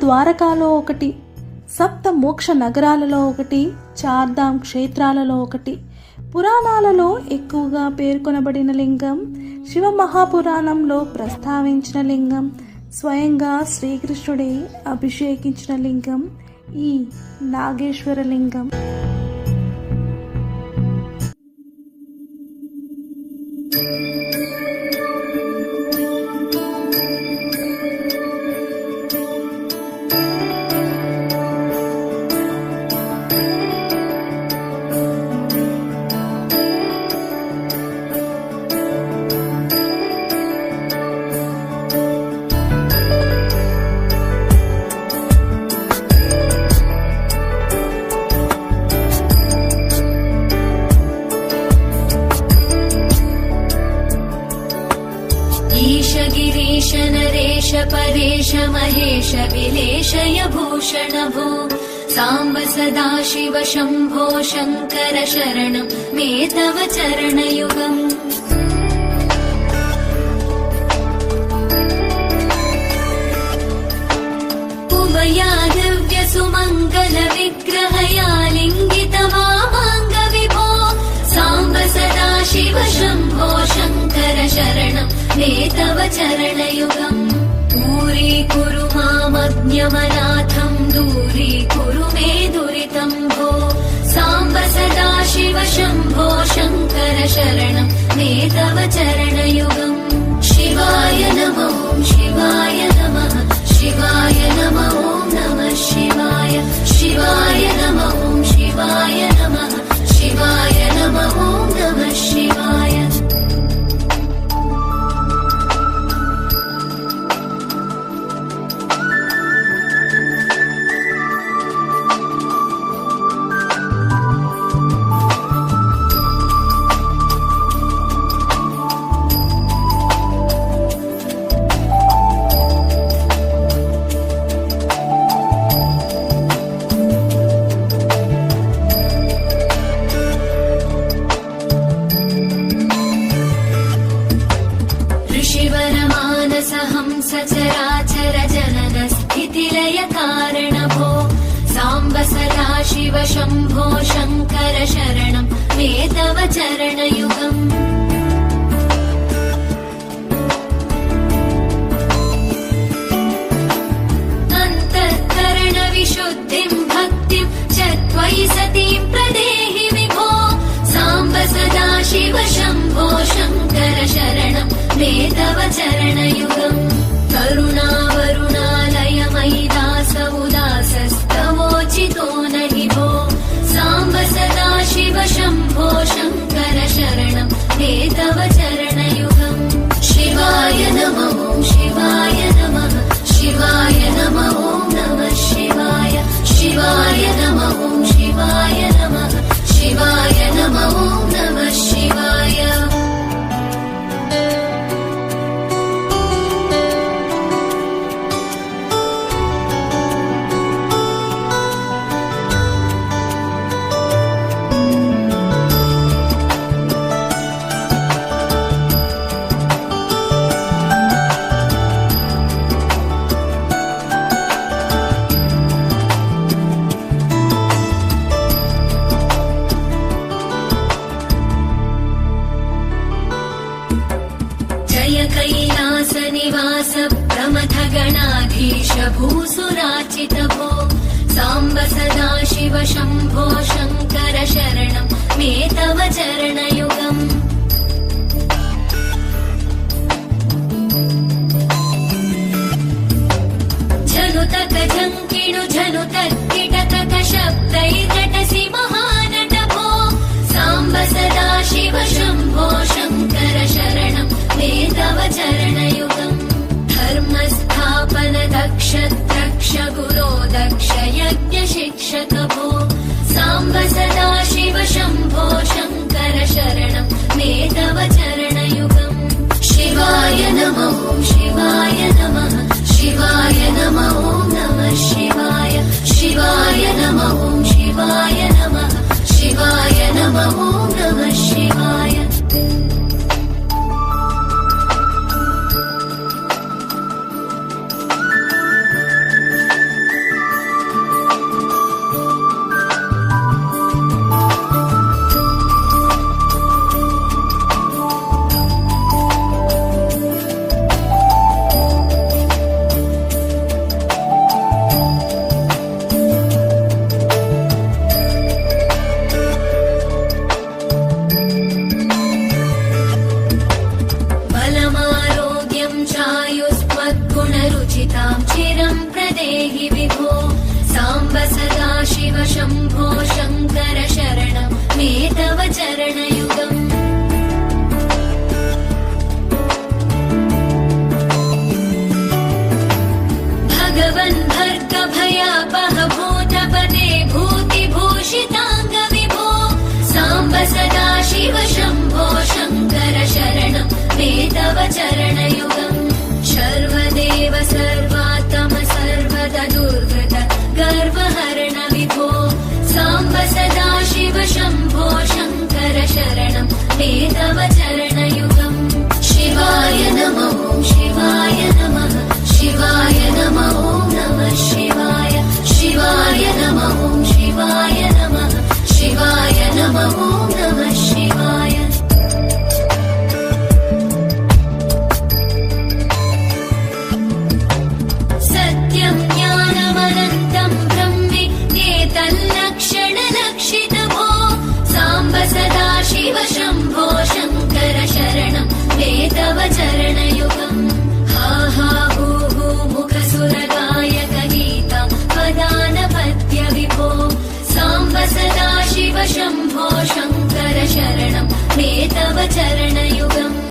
ద్వారకాలో ఒకటి, సప్త మోక్ష నగరాలలో ఒకటి, చార్ధామ్ క్షేత్రాలలో ఒకటి. పురాణాలలో ఎక్కువగా పేర్కొనబడిన లింగం, శివ మహాపురాణంలో ప్రస్తావించిన లింగం, స్వయంగా శ్రీకృష్ణుడే అభిషేకించిన లింగం ఈ నాగేశ్వర లింగం. गिरीश नरेश परेश महेश विलेशय भूषण भो साम्ब सदा शिव शम्भो शङ्कर शरणं मे तव चरणयुगम्. उमया दिव्य सुमङ्गल विग्रहया लिङ्गित वामाङ्ग विभो साम्ब सदा शिव शम्भो शङ्कर शरणं मे तव चरणयुगम्. दूरीकुरु मामज्ञमनाथं दूरीकुरु मे दुरितं भो साम्ब सदा शिव शम्भो शङ्कर शरणं मे तव चरणयुगम्. शिवाय नमो शिवाय नमः शिवाय नमो नमः शिवाय शिवाय नमो शिवाय नमः शिवाय नमो नमः शिवाय. सचराचर जनन स्थितिलय कारण भो साम्ब सदा शिव शम्भो शङ्कर शरणं मे तव चरणयुगम्. अन्तःकरण विशुद्धिं भक्तिं च त्वयि सतीं प्रदेहि विभो साम्ब सदा शिव शम्भो शङ्कर शरणं मे तव चरणयुगम्. करुणावरुणालय मयि दास उदासस्तवोचितो नहि भो साम्ब सदा शिव शम्भो शङ्कर शरणं मे तव चरणयुगम्. शिवाय नमो शिवाय नमः शिवाय नमो नमः शिवाय शिवाय नमो शिवाय नमः शिवाय नमो नमः शिवाय. कैलास निवास प्रमथ गणाधीश भूसुराचित भो साम्ब सदा शिव शम्भो शङ्कर शरणं मे तव चरणयुगम्. झनुतक झङ्किणु झनुतक किटतक शब्दैर्नटसि महानट भो साम्ब सदा शिव शम्भो शङ्कर शरणं मे तव चरणयुगम्. धर्मस्थापन दक्ष द्रक्ष गुरो दक्ष यज्ञ शिक्षक भो साम्ब सदा शिव शम्भो शङ्कर शरणं मे तव चरणयुगम्. शिवाय नमो शिवाय नमः शिवाय नमो नमः शिवाय शिवाय नमो शिवाय नमः शिवाय नमो नमः शिवाय. चरणयुगम् सर्वदेव सर्वात्म सर्वदा दुर्गत गर्वहरण विभो साम्ब सदा शिव शम्भो शङ्कर शरणं मे तव चरणयुगम् शिवाय नमः शिवाय नमः शिवाय नमः नमः शिवाय शिवाय नमः शिवाय नमः शिवाय नमः नमः शिवाय सत्यं ज्ञानमनन्तं ब्रह्मेतल्लक्षणलक्षितभो साम्ब सदा शिव शम्भो शङ्कर शरणं मे तव चरणयुगम् हा हा हू हू मुखसुरगायक गीता वदानपत्य विभो साम्ब सदा शिव शम्भो शङ्कर शरणं